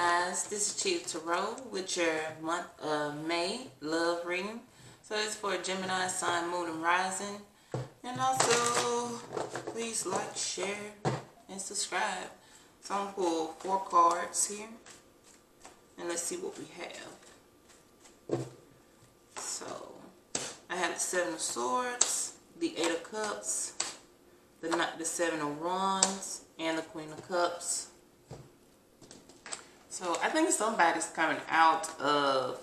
Geminis, this is Cheetah Tarot with your month of May love reading. So it's for Gemini, Sun, Moon, and Rising. And also, please like, share, and subscribe. So I'm going to pull 4 cards here. And let's see what we have. So, I have the 7 of Swords, the 8 of Cups, the 7 of Wands, and the Queen of Cups. So I think somebody's coming out of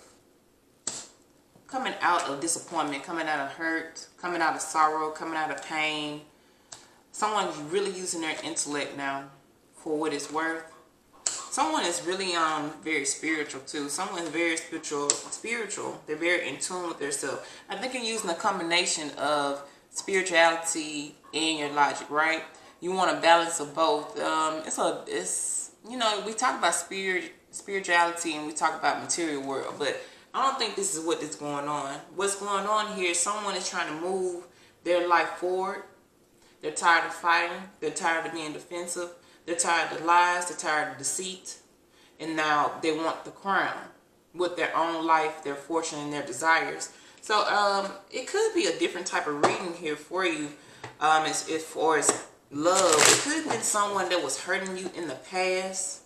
disappointment, coming out of hurt, coming out of sorrow, coming out of pain. Someone's really using their intellect now for what it's worth. Someone is really very spiritual too. Someone is very spiritual. They're very in tune with themselves. I think you're using a combination of spirituality and your logic, right? You want a balance of both. You know, we talk about spirituality and we talk about material world, but I don't think this is what is going on. What's going on here is someone is trying to move their life forward. They're tired of fighting. They're tired of being defensive. They're tired of lies. They're tired of deceit. And now they want the crown with their own life, their fortune, and their desires. So it could be a different type of reading here for you as far as love. It could have been someone that was hurting you in the past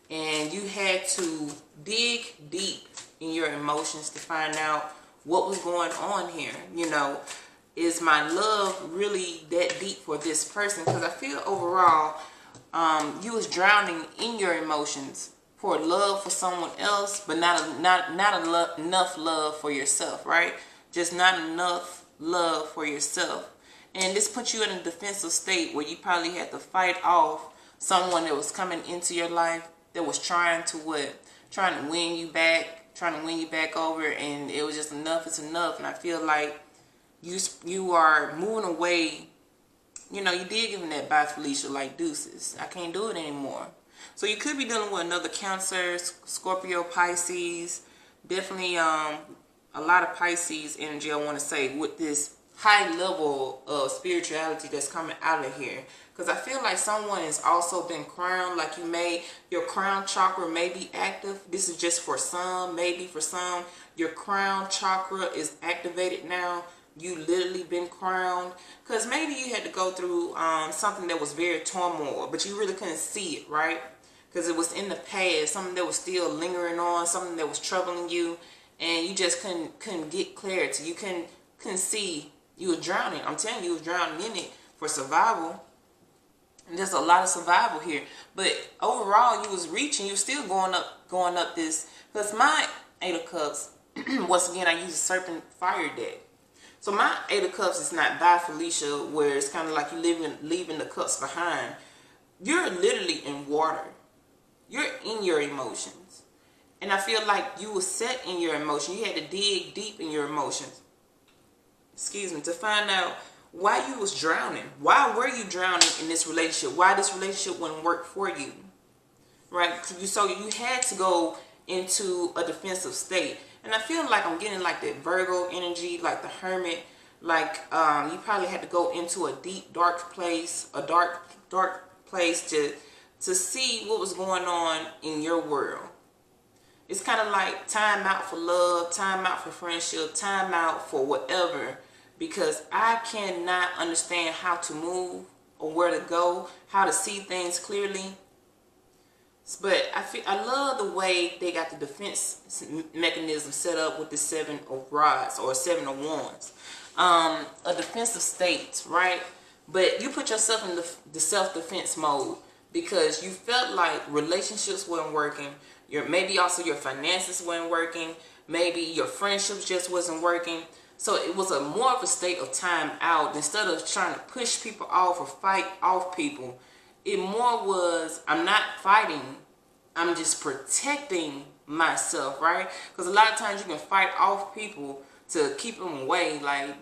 and you had to dig deep in your emotions to find out what was going on here. You know, is my love really that deep for this person? Because I feel overall you was drowning in your emotions for love for someone else, but not enough love for yourself, right? Just not enough love for yourself. And this puts you in a defensive state where you probably had to fight off someone that was coming into your life that was trying to win you back over, and it was just enough is enough. And I feel like you are moving away. You know, you did give them that bye Felicia, like deuces. I can't do it anymore. So you could be dealing with another Cancer, Scorpio, Pisces. Definitely a lot of Pisces energy, I want to say, with this high level of spirituality that's coming out of here. Because I feel like someone has also been crowned, like your crown chakra may be active. This is just for some, maybe for some, your crown chakra is activated now. You literally been crowned. Because maybe you had to go through something that was very turmoil, but you really couldn't see it, right? Because it was in the past, something that was still lingering on, something that was troubling you, and you just couldn't get clarity. You couldn't see. You were drowning. I'm telling you, you was drowning in it for survival. And there's a lot of survival here. But overall, you was reaching. You were still going up this. Because my 8 of Cups, once again, I use a Serpent Fire deck. So my 8 of Cups is not by Felicia, where it's kind of like you leaving the cups behind. You're literally in water. You're in your emotions. And I feel like you were set in your emotion. You had to dig deep in your emotions. Excuse me, to find out why you was drowning. Why were you drowning in this relationship? Why this relationship wouldn't work for you, right? So you had to go into a defensive state. And I feel like I'm getting like that Virgo energy, like the Hermit. Like you probably had to go into a deep, dark place, a dark place to see what was going on in your world. It's kind of like time out for love, time out for friendship, time out for whatever, because I cannot understand how to move or where to go, how to see things clearly. But I love the way they got the defense mechanism set up with the 7 of Rods or 7 of Wands. A defensive state, right? But you put yourself in the self-defense mode because you felt like relationships weren't working. Maybe also your finances weren't working. Maybe your friendships just wasn't working. So it was more of a state of time out. Instead of trying to push people off or fight off people, it more was, I'm not fighting. I'm just protecting myself, right? Because a lot of times you can fight off people to keep them away. Like,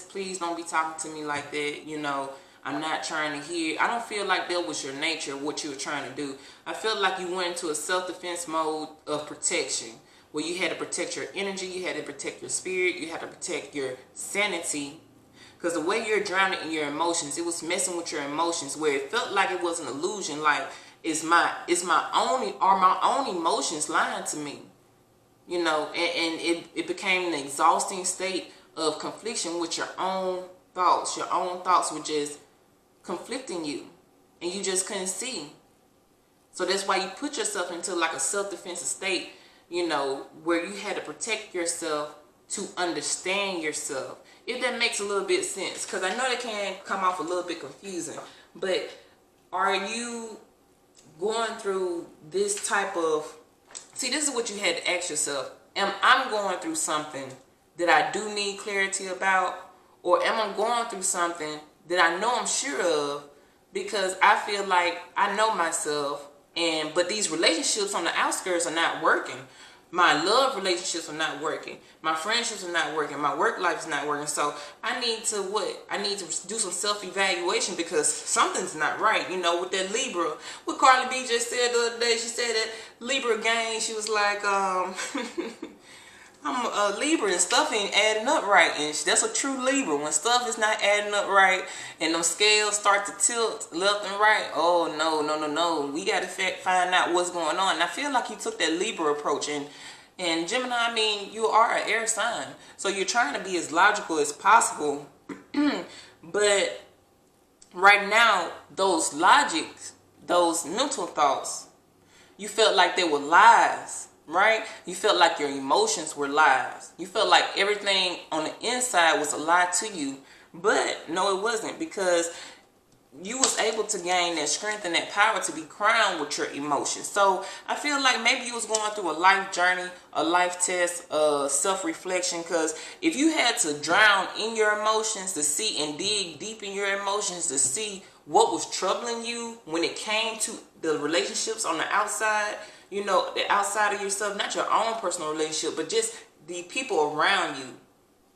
please don't be talking to me like that. You know, I'm not trying to hear. I don't feel like that was your nature, what you were trying to do. I felt like you went into a self-defense mode of protection, where you had to protect your energy, you had to protect your spirit, you had to protect your sanity. Because the way you're drowning in your emotions, it was messing with your emotions, where it felt like it was an illusion. Like Is my own emotions lying to me? You know, and it became an exhausting state of confliction with your own thoughts. Your own thoughts were just conflicting you, and you just couldn't see. So that's why you put yourself into like a self-defensive state, you know, where you had to protect yourself to understand yourself. If that makes a little bit sense, because I know that can come off a little bit confusing, but are you going through this type of, see, this is what you had to ask yourself. Am I going through something that I do need clarity about, or am I going through something that I know I'm sure of because I feel like I know myself, but these relationships on the outskirts are not working. My love relationships are not working. My friendships are not working. My work life is not working. So I need to what? I need to do some self-evaluation because something's not right. You know, with that Libra. What Carly B just said the other day, she said that Libra gang, she was like, I'm a Libra and stuff ain't adding up right. And that's a true Libra. When stuff is not adding up right and them scales start to tilt left and right, oh no, no, no, no. We got to find out what's going on. And I feel like you took that Libra approach. And Gemini, I mean, you are an air sign. So you're trying to be as logical as possible. But right now, those logics, those mental thoughts, you felt like they were lies. Right? You felt like your emotions were lies. You felt like everything on the inside was a lie to you. But no, it wasn't, because you was able to gain that strength and that power to be crowned with your emotions. So I feel like maybe you was going through a life journey, a life test, self-reflection, because if you had to drown in your emotions to see and dig deep in your emotions to see what was troubling you when it came to the relationships on the outside, you know, the outside of yourself, not your own personal relationship, but just the people around you.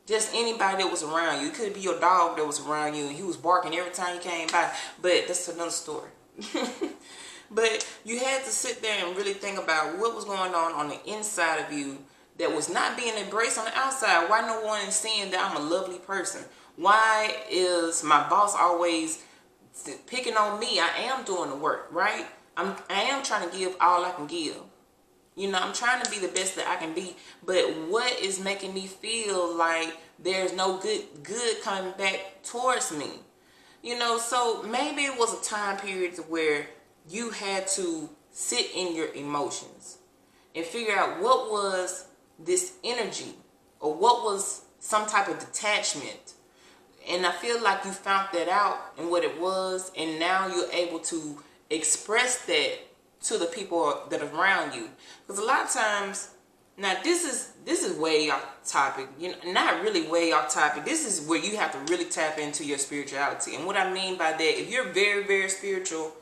Just anybody that was around you. It could be your dog that was around you and he was barking every time you came by. But that's another story. But you had to sit there and really think about what was going on the inside of you that was not being embraced on the outside. Why no one is seeing that I'm a lovely person? Why is my boss always picking on me? I am doing the work, right? I am trying to give all I can give. You know, I'm trying to be the best that I can be. But what is making me feel like there's no good coming back towards me? You know, so maybe it was a time period where you had to sit in your emotions and figure out what was this energy or what was some type of detachment. And I feel like you found that out and what it was, and now you're able to express that to the people that are around you. Because a lot of times, now this is way off topic, you know, not really way off topic. This is where you have to really tap into your spirituality. And what I mean by that, if you're very, very spiritual,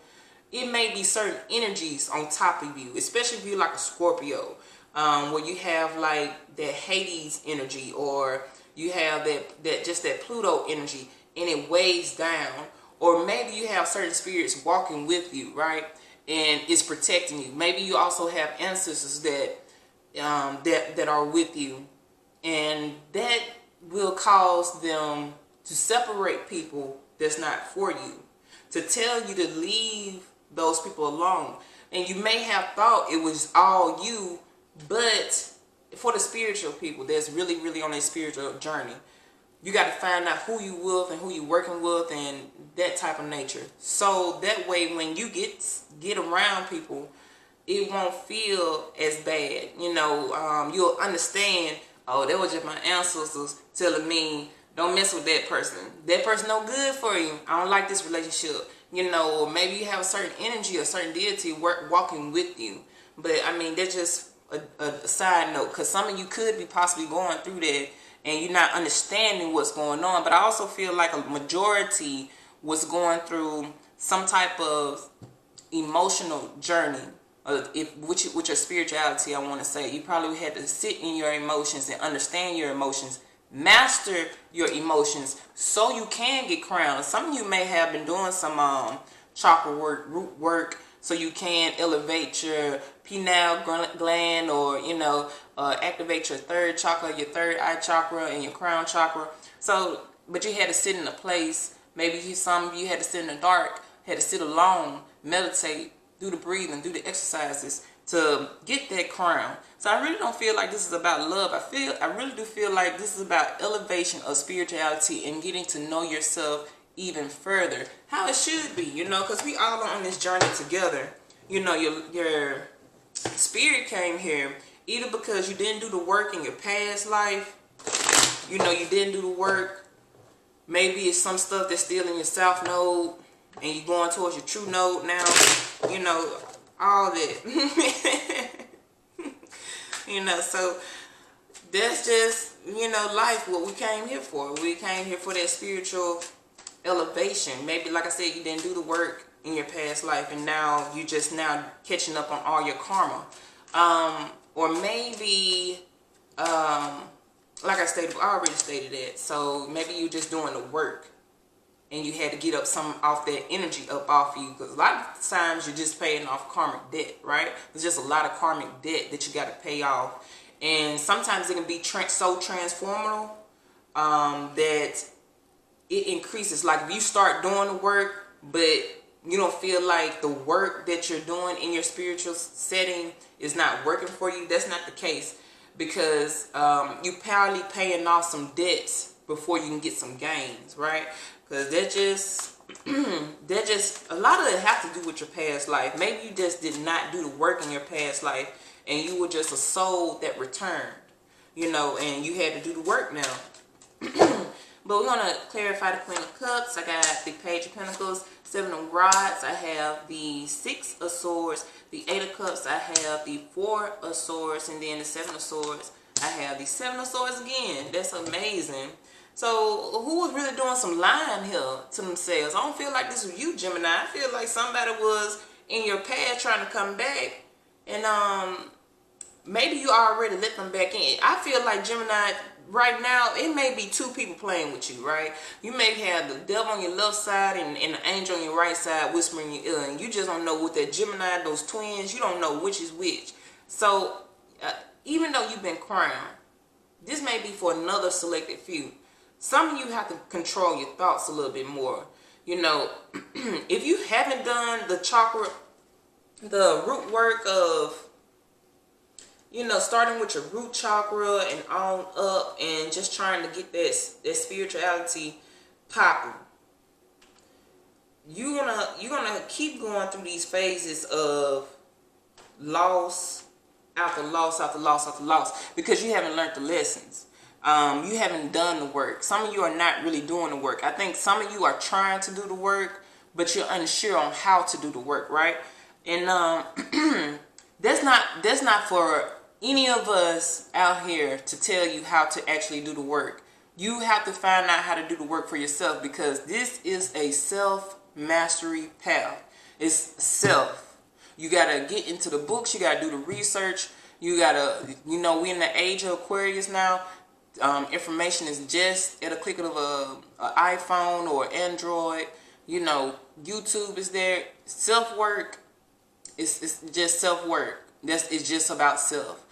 it may be certain energies on top of you, especially if you're like a Scorpio, where you have like that Hades energy, or you have that Pluto energy, and it weighs down. Or maybe you have certain spirits walking with you, right? And it's protecting you. Maybe you also have ancestors that are with you, and that will cause them to separate people that's not for you, to tell you to leave those people alone. And you may have thought it was all you, but for the spiritual people that's really, really on a spiritual journey, you got to find out who you with and who you working with and that type of nature. So that way, when you get around people, it won't feel as bad. You know, you'll understand, oh, that was just my ancestors telling me, don't mess with that person. That person no good for you. I don't like this relationship. You know, or maybe you have a certain energy, a certain deity walking with you. But, I mean, that's just a side note, because some of you could be possibly going through that and you're not understanding what's going on. But I also feel like a majority was going through some type of emotional journey. With your spirituality, I want to say, you probably had to sit in your emotions and understand your emotions, master your emotions, so you can get crowned. Some of you may have been doing some chakra work, root work, so you can elevate your pineal gland, or, you know, activate your third chakra, your third eye chakra, and your crown chakra. So, but you had to sit in a place. Maybe some of you had to sit in the dark, had to sit alone, meditate, do the breathing, do the exercises to get that crown. So I really don't feel like this is about love. I really do feel like this is about elevation of spirituality and getting to know yourself even further, how it should be, you know, because we all are on this journey together. You know, your spirit came here either because you didn't do the work in your past life, you know, you didn't do the work. Maybe it's some stuff that's still in your south node and you're going towards your true node now, you know, all that. You know, so that's just, you know, life, what we came here for. We came here for that spiritual elevation. Maybe, like I said, you didn't do the work in your past life and now you just now catching up on all your karma. Or maybe, like I already stated that. So maybe you just doing the work and you had to get up some off that energy up off you, because a lot of times you're just paying off karmic debt, right? There's just a lot of karmic debt that you got to pay off, and sometimes it can be so transformational that it increases. Like if you start doing the work but you don't feel like the work that you're doing in your spiritual setting is not working for you, that's not the case, because you probably paying off some debts before you can get some gains, right? Because that just a lot of it have to do with your past life. Maybe you just did not do the work in your past life and you were just a soul that returned, you know, and you had to do the work now. But we're going to clarify the Queen of Cups. I got the Page of Pentacles, Seven of Rods. I have the Six of Swords, the Eight of Cups. I have the Four of Swords, and then the Seven of Swords. I have the Seven of Swords again. That's amazing. So who was really doing some lying here to themselves? I don't feel like this was you, Gemini. I feel like somebody was in your past trying to come back, and maybe you already let them back in. I feel like, Gemini, right now, it may be two people playing with you, right? You may have the devil on your left side and the angel on your right side whispering in your ear, and you just don't know what that Gemini, those twins, you don't know which is which. So even though you've been crowned, this may be for another selected few. Some of you have to control your thoughts a little bit more. You know, if you haven't done the chakra, the root work of, you know, starting with your root chakra and on up and just trying to get that spirituality popping, you're gonna keep going through these phases of loss after loss after loss after loss, because you haven't learned the lessons. You haven't done the work. Some of you are not really doing the work. I think some of you are trying to do the work, but you're unsure on how to do the work, right? And that's not for any of us out here to tell you how to actually do the work. You have to find out how to do the work for yourself, because this is a self-mastery path. It's self. You got to get into the books. You got to do the research. You got to, you know, we're in the age of Aquarius now. Information is just at a click of an iPhone or Android. You know, YouTube is there. Self-work, it's just self-work. It's just about self.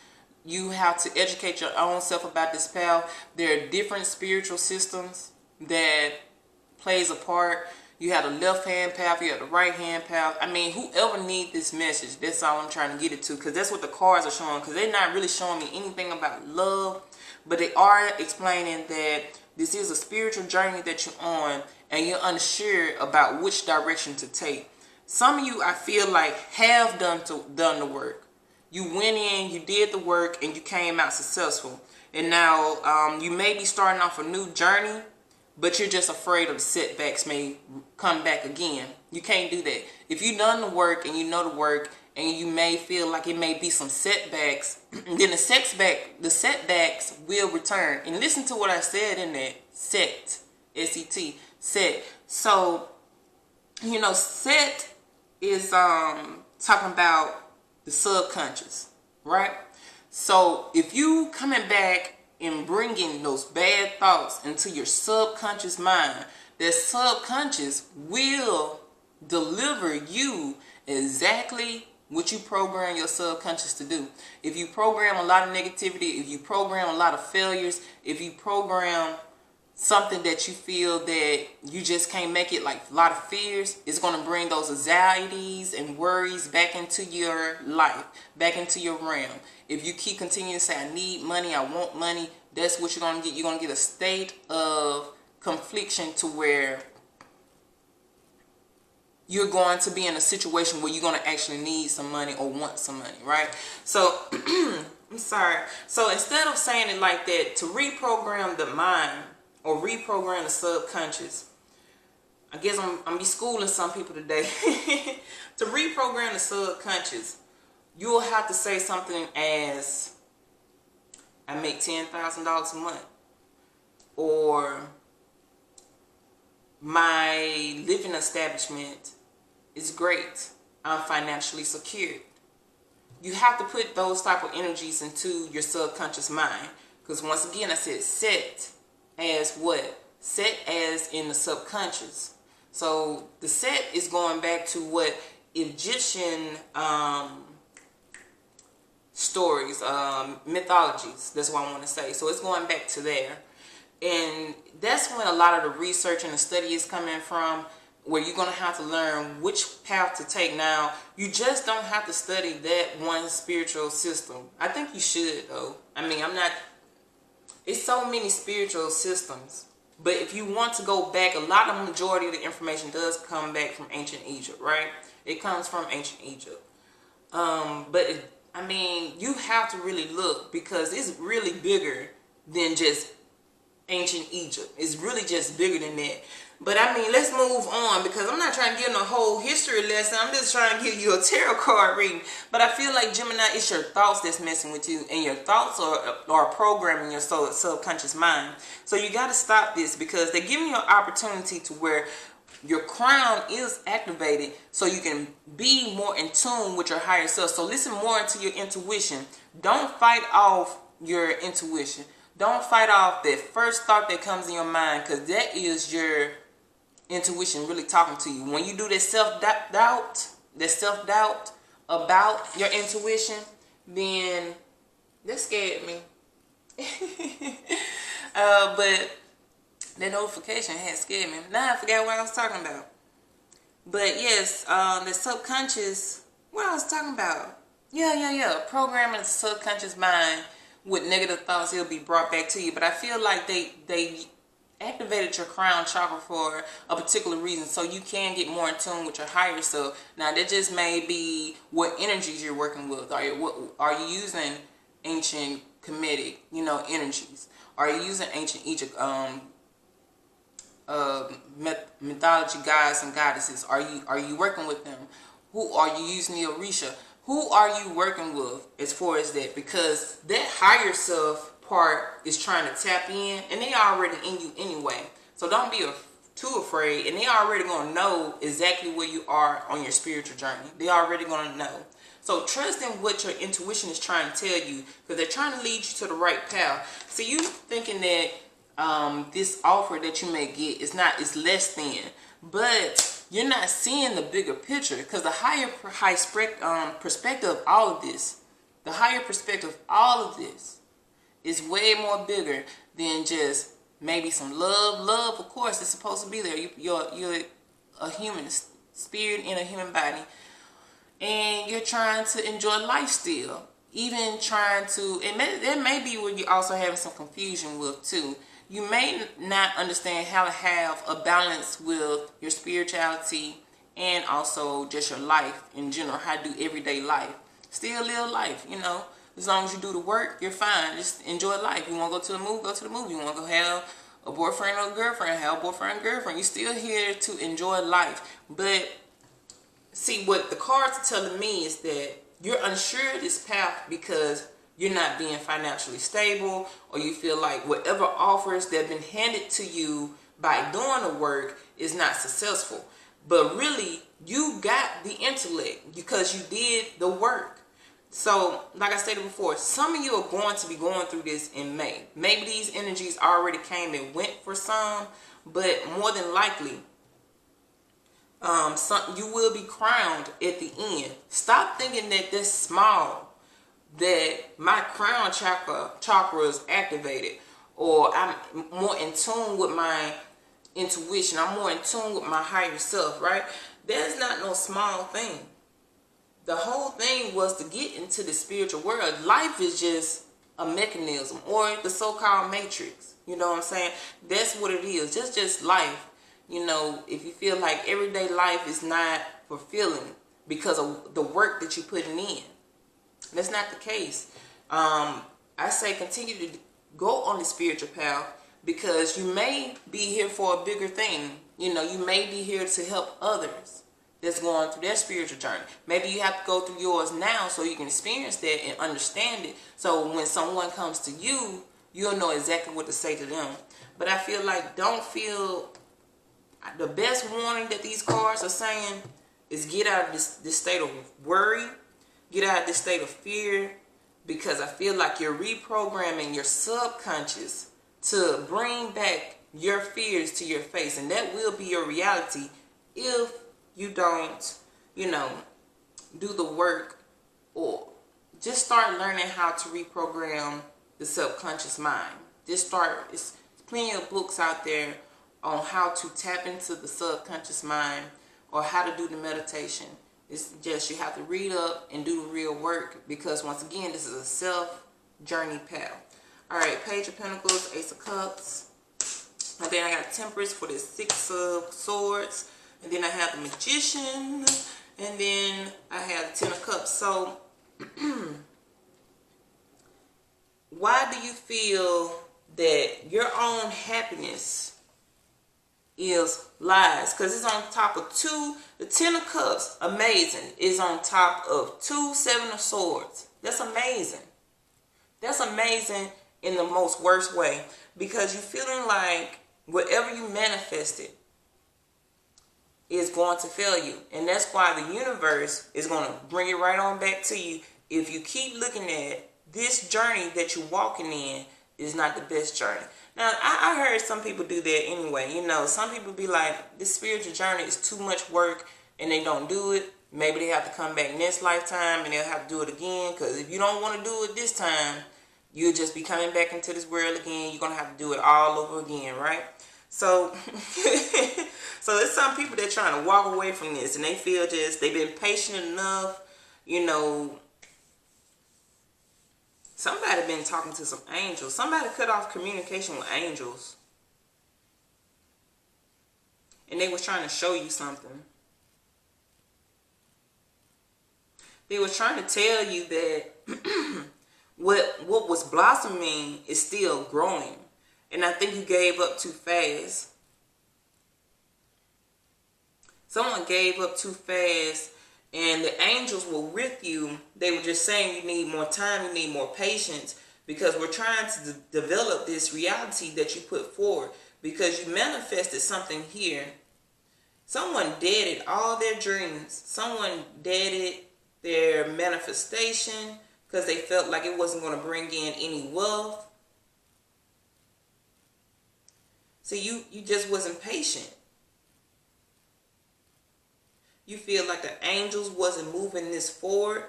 You have to educate your own self about this path. There are different spiritual systems that plays a part. You have the left-hand path, you have the right-hand path. I mean, whoever needs this message, that's all I'm trying to get it to, because that's what the cards are showing, because they're not really showing me anything about love, but they are explaining that this is a spiritual journey that you're on, and you're unsure about which direction to take. Some of you, I feel like, have done the work. You went in, you did the work, and you came out successful. And now you may be starting off a new journey, but you're just afraid of the setbacks may come back again. You can't do that. If you've done the work and you know the work, and you may feel like it may be some setbacks, then the setbacks will return. And listen to what I said in that set, S-E-T, set. So, you know, set is talking about the subconscious, right? So if you coming back and bringing those bad thoughts into your subconscious mind, that subconscious will deliver you exactly what you program your subconscious to do. If you program a lot of negativity, if you program a lot of failures, if you program something that you feel that you just can't make it, like a lot of fears, it's going to bring those anxieties and worries back into your life, back into your realm. If you keep continuing to say, I need money, I want money, that's what you're going to get. You're going to get a state of confliction to where you're going to be in a situation where you're going to actually need some money or want some money, right? So, I'm sorry. So instead of saying it like that, to reprogram the mind or reprogram the subconscious, I guess I'm going to be schooling some people today. To reprogram the subconscious, you'll have to say something as, I make $10,000 a month, or my living establishment is great, I'm financially secured. You have to put those type of energies into your subconscious mind, because once again I said set as what? Set as in the subconscious. So the set is going back to what Egyptian stories, mythologies, that's what I want to say. So it's going back to there. And that's when a lot of the research and the study is coming from, where you're going to have to learn which path to take. Now, you just don't have to study that one spiritual system. I think you should, though. I mean, it's so many spiritual systems. But if you want to go back, a lot of the majority of the information does come back from ancient Egypt, right? It comes from ancient Egypt. I mean, you have to really look, because it's really bigger than just ancient Egypt. It's really just bigger than that. But I mean, let's move on, because I'm not trying to give no whole history lesson. I'm just trying to give you a tarot card reading. But I feel like, Gemini, it's your thoughts that's messing with you, and your thoughts are programming your subconscious mind. So you got to stop this, because they're giving you an opportunity to where your crown is activated, so you can be more in tune with your higher self. So listen more into your intuition. Don't fight off your intuition. Don't fight off that first thought that comes in your mind, because that is your intuition really talking to you. When you do that self-doubt about your intuition, then that scared me. But that notification had scared me. Now I forgot what I was talking about. But yes, the subconscious, what I was talking about. Yeah. Programming the subconscious mind with negative thoughts, it'll be brought back to you. But I feel like they activated your crown chakra for a particular reason, so you can get more in tune with your higher self. Now, that just may be what energies you're working with. Are you using ancient Kemetic, energies? Are you using ancient Egypt mythology gods and goddesses? Are you working with them? Who are you using? The Orisha? Who are you working with as far as that? Because that higher self part is trying to tap in, and they already in you anyway. So don't be too afraid, and they already going to know exactly where you are on your spiritual journey. They already going to know. So trust in what your intuition is trying to tell you, because they're trying to lead you to the right path. So you thinking that this offer that you may get is less than, but you're not seeing the bigger picture, because the higher perspective of all of this, is way more bigger than just maybe some love. Love, of course, is supposed to be there. You're a human spirit in a human body, and you're trying to enjoy life still. Even trying to, that may be where you're also having some confusion with too. You may not understand how to have a balance with your spirituality and also just your life in general, how to do everyday life. Still live life, As long as you do the work, you're fine. Just enjoy life. You want to go to the movie, go to the movie. You want to go have a boyfriend or a girlfriend, have a boyfriend or girlfriend. You're still here to enjoy life. But see, what the cards are telling me is that you're unsure of this path because you're not being financially stable, or you feel like whatever offers that have been handed to you by doing the work is not successful. But really, you got the intellect because you did the work. So, like I stated before, some of you are going to be going through this in May. Maybe these energies already came and went for some, but more than likely, you will be crowned at the end. Stop thinking that this small, that my crown chakra is activated, or I'm more in tune with my intuition, I'm more in tune with my higher self, right? That's not no small thing. The whole thing was to get into the spiritual world. Life is just a mechanism, or the so-called matrix. You know what I'm saying? That's what it is. Just life. You know, if you feel like everyday life is not fulfilling because of the work that you're putting in, that's not the case. I say continue to go on the spiritual path, because you may be here for a bigger thing. You know, you may be here to help others that's going through their spiritual journey. Maybe you have to go through yours now so you can experience that and understand it. So when someone comes to you, you'll know exactly what to say to them. But I feel like, don't feel, the best warning that these cards are saying is get out of this state of worry, get out of this state of fear, because I feel like you're reprogramming your subconscious to bring back your fears to your face, and that will be your reality if you don't, you know, do the work, or just start learning how to reprogram the subconscious mind. Just start. It's plenty of books out there on how to tap into the subconscious mind, or how to do the meditation. It's just, you have to read up and do the real work, because once again, this is a self-journey path. Alright, Page of Pentacles, Ace of Cups. And then I got Temperance for the Six of Swords. And then I have the Magician. And then I have the Ten of Cups. So, why do you feel that your own happiness is lies? Because it's on top of two. The Ten of Cups, amazing, is on top of two Seven of Swords. That's amazing. That's amazing in the most worst way, because you're feeling like whatever you manifested is going to fail you. And that's why the universe is going to bring it right on back to you. If you keep looking at this journey that you're walking in is not the best journey. Now, I heard some people do that anyway. You know, some people be like, this spiritual journey is too much work, and they don't do it. Maybe they have to come back next lifetime and they'll have to do it again. Because if you don't want to do it this time, you'll just be coming back into this world again. You're going to have to do it all over again, right? So, so there's some people that are trying to walk away from this, and they feel just, they've been patient enough, you know. Somebody been talking to some angels. Somebody cut off communication with angels, and they was trying to show you something. They was trying to tell you that what was blossoming is still growing. And I think you gave up too fast. Someone gave up too fast, and the angels were with you. They were just saying you need more time, you need more patience, because we're trying to develop this reality that you put forward, because you manifested something here. Someone deaded all their dreams. Someone deaded their manifestation because they felt like it wasn't going to bring in any wealth. See, you just wasn't patient. You feel like the angels wasn't moving this forward.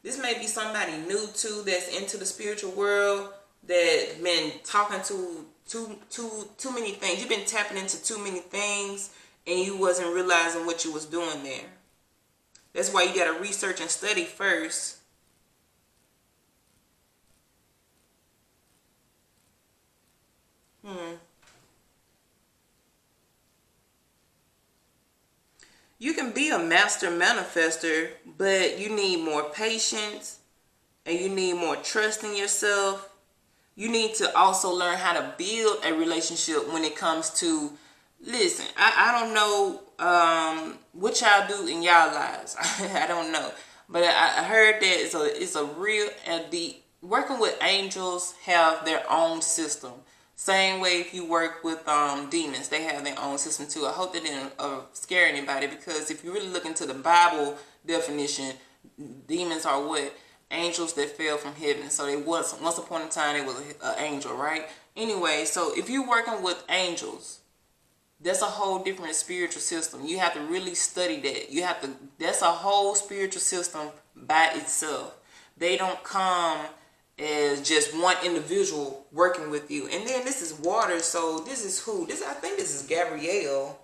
This may be somebody new too that's into the spiritual world, that been talking to too many things. You've been tapping into too many things, and you wasn't realizing what you was doing there. That's why you got to research and study first. You can be a master manifester, but you need more patience, and you need more trust in yourself. You need to also learn how to build a relationship when it comes to, listen, I don't know what y'all do in y'all lives. I don't know. But I heard that it's a real, working with angels have their own system. Same way if you work with demons, they have their own system too. I hope that didn't scare anybody, because if you really look into the Bible definition, demons are what? Angels that fell from heaven. So they was, once upon a time, they was an angel, right? Anyway, so if you're working with angels, that's a whole different spiritual system. You have to really study that. That's a whole spiritual system by itself. They don't come as just one individual working with you. And then this is water, so this is who? This, I think this is Gabrielle,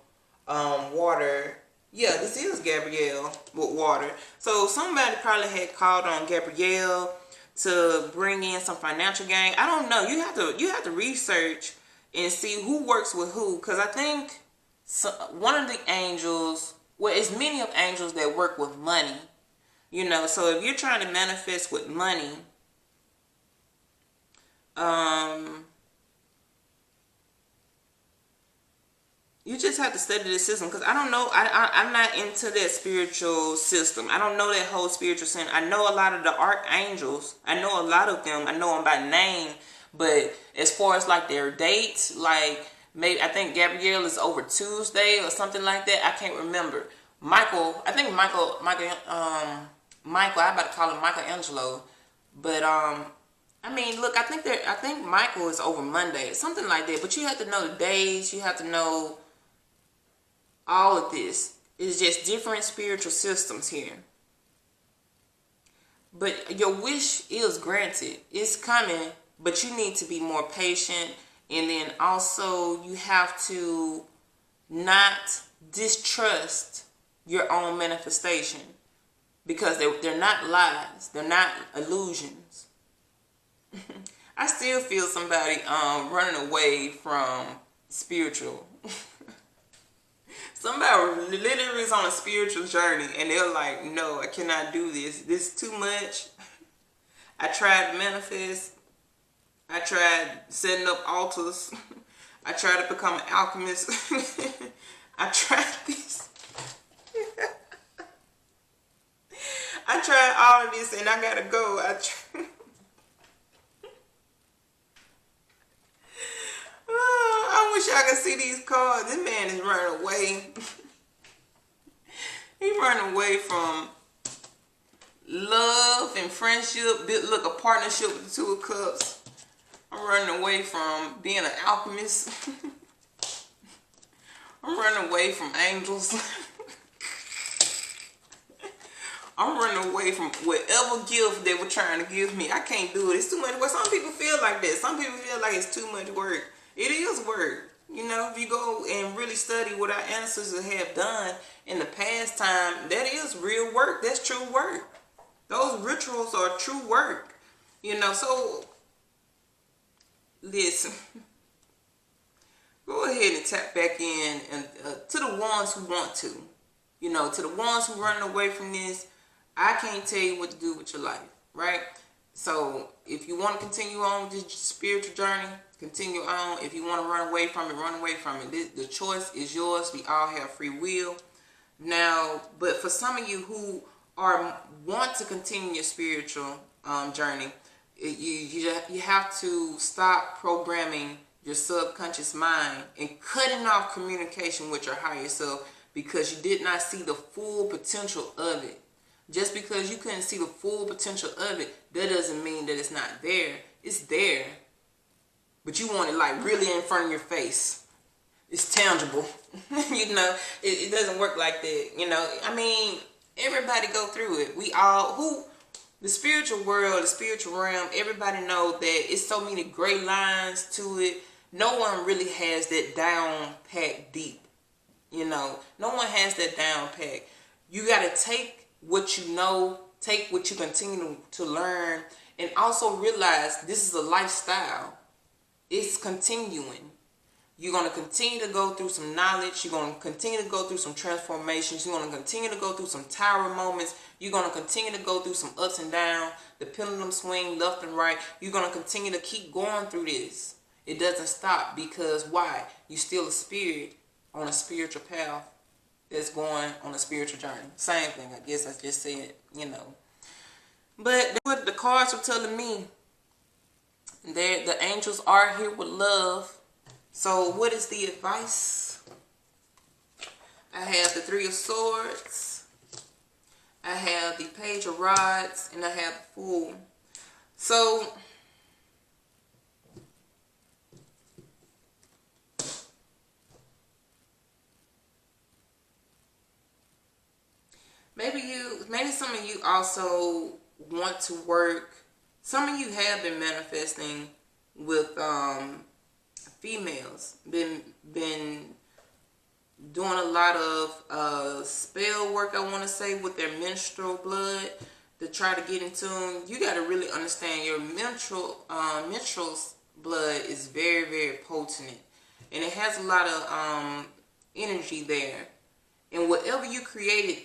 water. Yeah, this is Gabrielle with water. So somebody probably had called on Gabrielle to bring in some financial gain. I don't know. You have to research and see who works with who, because I think one of the angels, well, it's many of angels that work with money. You know, so if you're trying to manifest with money, you just have to study the system, because I don't know. I'm not into that spiritual system. I don't know that whole spiritual system. I know a lot of the archangels. I know a lot of them. I know them by name. But as far as like their dates, like maybe I think Gabrielle is over Tuesday or something like that. I can't remember. Michael, I think Michael, I'm about to call him Michelangelo. But I mean, look, I think Michael is over Monday, something like that. But you have to know the days. You have to know all of this. It's just different spiritual systems here. But your wish is granted. It's coming, but you need to be more patient. And then also you have to not distrust your own manifestation, because they're not lies. They're not illusions. I still feel somebody running away from spiritual. Somebody literally is on a spiritual journey and they're like, no, I cannot do this. This is too much. I tried to manifest. I tried setting up altars. I tried to become an alchemist. I tried this. I tried all of this and I gotta go. I wish I could see these cards. This man is running away. He's running away from love and friendship. Look, a partnership with the Two of Cups. I'm running away from being an alchemist. I'm running away from angels. I'm running away from whatever gift they were trying to give me. I can't do it. It's too much work. Some people feel like that. Some people feel like it's too much work. It is work. You know, if you go and really study what our ancestors have done in the past time, that is real work. That's true work. Those rituals are true work. You know, so listen. Go ahead and tap back in and to the ones who want to. You know, to the ones who running away from this, I can't tell you what to do with your life, right? So if you want to continue on with this spiritual journey, continue on. If you want to run away from it, run away from it. The choice is yours. We all have free will. Now, but for some of you who want to continue your spiritual journey, you have to stop programming your subconscious mind and cutting off communication with your higher self, because you did not see the full potential of it. Just because you couldn't see the full potential of it, that doesn't mean that it's not there. It's there. But you want it like really in front of your face. It's tangible. You know, it doesn't work like that. You know, I mean, everybody go through it. We all, the spiritual world, the spiritual realm, everybody know that it's so many gray lines to it. No one really has that down packed deep. You know, no one has that down packed. You got to take what you know, take what you continue to learn, and also realize this is a lifestyle. It's continuing. You're going to continue to go through some knowledge. You're going to continue to go through some transformations. You're going to continue to go through some tower moments. You're going to continue to go through some ups and downs, the pendulum swing left and right. You're going to continue to keep going through this. It doesn't stop, because why? You're still a spirit on a spiritual path that's going on a spiritual journey. Same thing, I guess I just said, you know. But what the cards were telling me, the angels are here with love. So what is the advice? I have the Three of Swords. I have the Page of Rods. And I have the Fool. So maybe some of you also want to work Some of you have been manifesting with females. Been doing a lot of spell work, I want to say, with their menstrual blood to try to get in tune. You got to really understand your menstrual blood is very, very potent, and it has a lot of energy there. And whatever you created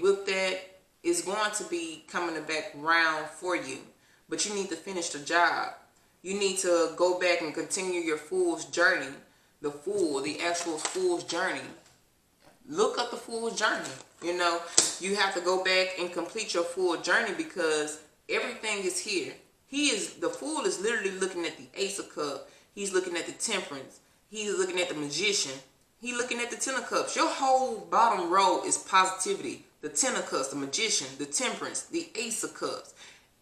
with that is going to be coming back round for you. But you need to finish the job. You need to go back and continue your fool's journey. The actual fool's journey. Look up the fool's journey. You know, you have to go back and complete your full journey because everything is here. The fool is literally looking at the Ace of Cups. He's looking at the Temperance. He's looking at the Magician. He's looking at the Ten of Cups. Your whole bottom row is positivity. The Ten of Cups, the Magician, the Temperance, the Ace of Cups.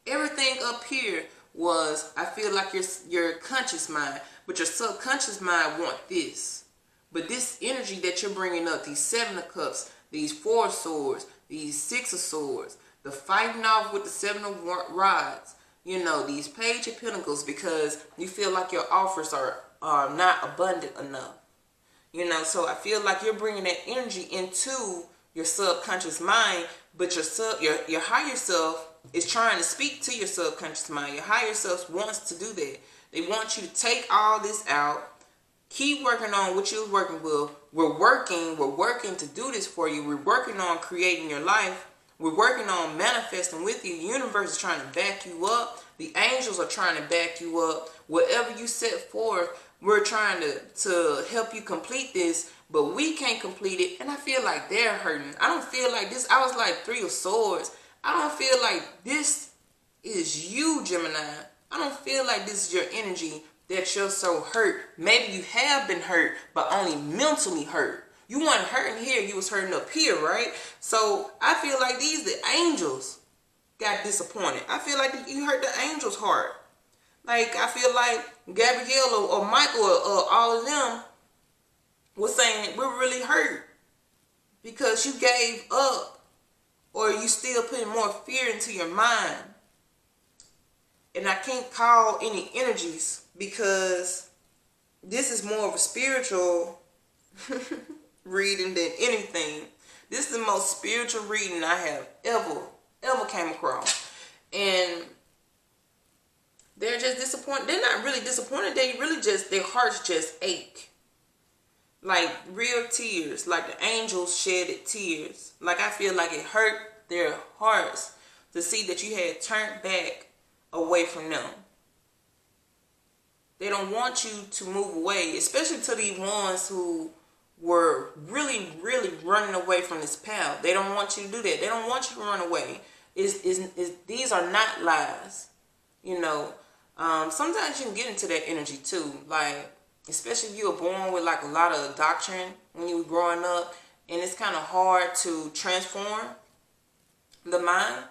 Everything up here was, I feel like your conscious mind, but your subconscious mind want this. But this energy that you're bringing up, these Seven of Cups, these Four of Swords, these Six of Swords, the fighting off with the Seven of Rods, you know, these Page of Pentacles, because you feel like your offers are not abundant enough. You know, so I feel like you're bringing that energy into your subconscious mind, but your higher self is trying to speak to your subconscious mind. Your higher self wants to do that. They want you to take all this out, keep working on what you're working with. We're working to do this for you. We're working on creating your life. We're working on manifesting with you. The universe is trying to back you up. The angels are trying to back you up. Whatever you set forth, we're trying to help you complete this, but we can't complete it. And I feel like they're hurting. I don't feel like this. I was like Three of Swords. I don't feel like this is you, Gemini. I don't feel like this is your energy that you're so hurt. Maybe you have been hurt, but only mentally hurt. You weren't hurting here. You was hurting up here, right? So I feel like the angels got disappointed. I feel like you hurt the angels' heart. Like, I feel like Gabrielle or Michael or all of them was saying, we're really hurt because you gave up, or you still putting more fear into your mind. And I can't call any energies because this is more of a spiritual reading than anything. This is the most spiritual reading I have ever came across. And they're just disappointed. They're not really disappointed. They really just, their hearts just ache. Like real tears. Like the angels shedded tears. Like I feel like it hurt their hearts to see that you had turned back away from them. They don't want you to move away. Especially to the ones who were really, really running away from this path. They don't want you to do that. They don't want you to run away. These are not lies. You know, sometimes you can get into that energy too. Like, especially if you were born with like a lot of doctrine when you were growing up, and it's kind of hard to transform the mind,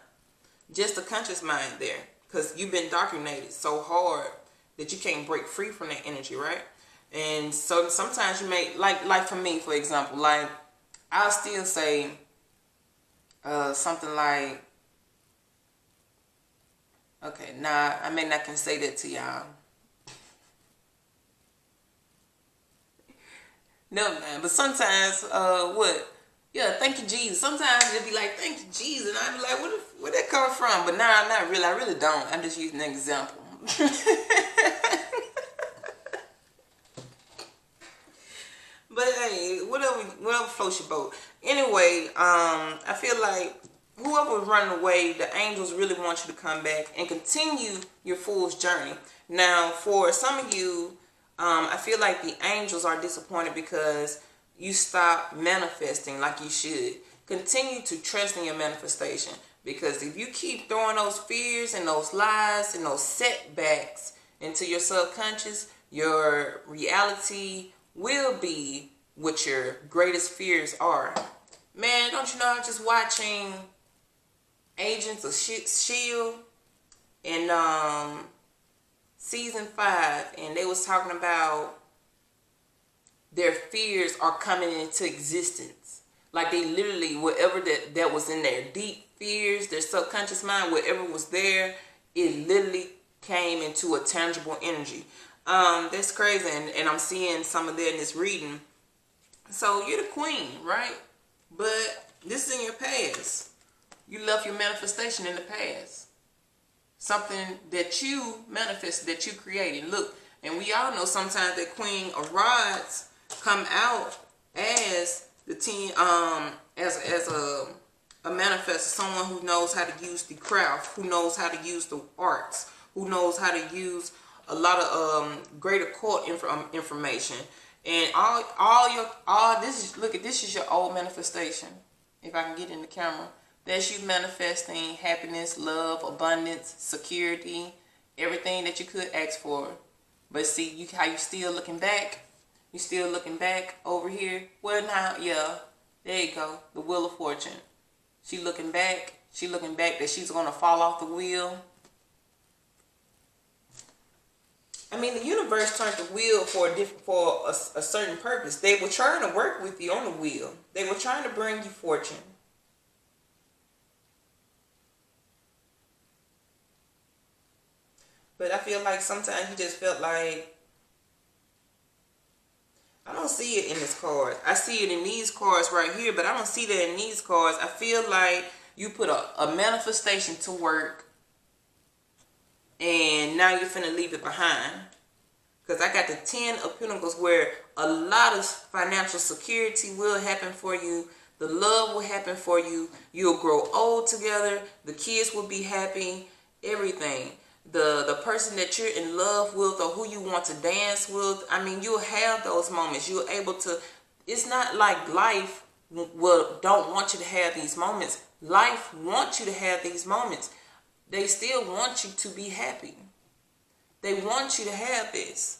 just the conscious mind there, because you've been indoctrinated so hard that you can't break free from that energy, right? And so sometimes you may, like for me, for example, like I'll still say something like, okay, nah, I may not can say that to y'all. No, man, but sometimes, yeah, thank you, Jesus. Sometimes it'll be like, thank you, Jesus. And I'll be like, where that come from? But nah, not really. I really don't. I'm just using an example. But hey, whatever floats your boat. Anyway, I feel like whoever was running away, the angels really want you to come back and continue your fool's journey. Now, for some of you, I feel like the angels are disappointed because you stop manifesting like you should. Continue to trust in your manifestation, because if you keep throwing those fears and those lies and those setbacks into your subconscious, your reality will be what your greatest fears are. Man, don't you know, I was just watching Agents of S.H.I.E.L.D. in season 5, and they was talking about their fears are coming into existence. Like they literally, whatever that was in their deep fears, their subconscious mind, whatever was there, it literally came into a tangible energy. That's crazy, and I'm seeing some of that in this reading. So you're the queen, right? But this is in your past. You left your manifestation in the past. Something that you manifested, that you created. Look, and we all know sometimes that Queen of Rods come out as the teen, as a manifestor, someone who knows how to use the craft, who knows how to use the arts, who knows how to use a lot of great occult information. And all this is, look at this, is your old manifestation. If I can get in the camera, that's you manifesting happiness, love, abundance, security, everything that you could ask for. But see, how you still looking back? You still looking back over here? Well, now, yeah, there you go, the Wheel of Fortune. She looking back. She looking back that she's gonna fall off the wheel. I mean, the universe turned the wheel for a certain purpose. They were trying to work with you on the wheel. They were trying to bring you fortune. But I feel like sometimes you just felt like, I don't see it in this card. I see it in these cards right here, but I don't see that in these cards. I feel like you put a manifestation to work, and now you're finna leave it behind. Because I got the 10 of Pentacles, where a lot of financial security will happen for you. The love will happen for you. You'll grow old together. The kids will be happy. Everything. The person that you're in love with, or who you want to dance with, I mean, you'll have those moments. You're able to, it's not like life don't want you to have these moments. Life wants you to have these moments. They still want you to be happy. They want you to have this.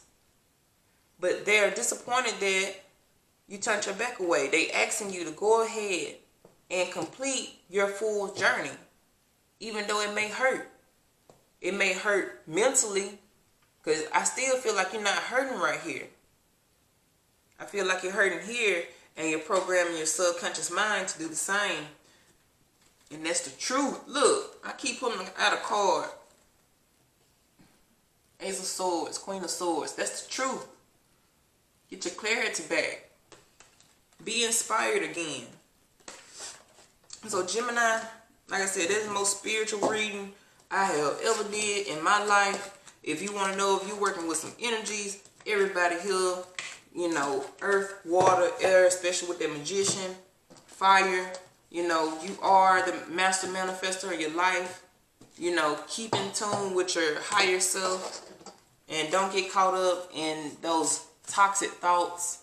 But they're disappointed that you turned your back away. They asking you to go ahead and complete your full journey. Even though it may hurt. It may hurt mentally. Because I still feel like you're not hurting right here. I feel like you're hurting here. And you're programming your subconscious mind to do the same. And that's the truth. Look, I keep pulling out a card. Ace of Swords, Queen of Swords. That's the truth. Get your clarity back. Be inspired again. So Gemini, like I said, that's the most spiritual reading I have ever did in my life. If you want to know if you're working with some energies, everybody here, you know, earth, water, air, especially with the magician, fire, you know, you are the master manifestor of your life. You know, keep in tune with your higher self. And don't get caught up in those toxic thoughts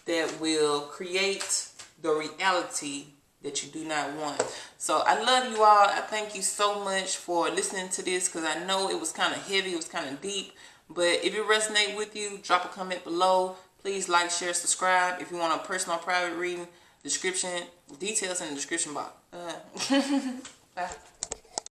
that will create the reality that you do not want. So I love you all. I thank you so much for listening to this, because I know it was kind of heavy. It was kind of deep. But if it resonates with you, drop a comment below. Please like, share, subscribe. If you want a personal private reading, details in the description box. Bye.